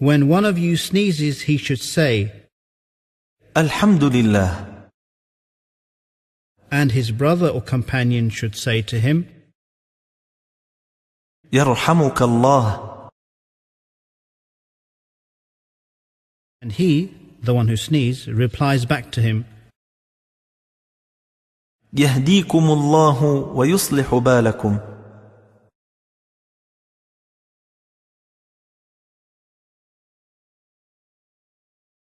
When one of you sneezes, he should say, Alhamdulillah. And his brother or companion should say to him, يرحمك الله. And he, the one who sneezes, replies back to him, يهديكم الله ويصلح بالكم.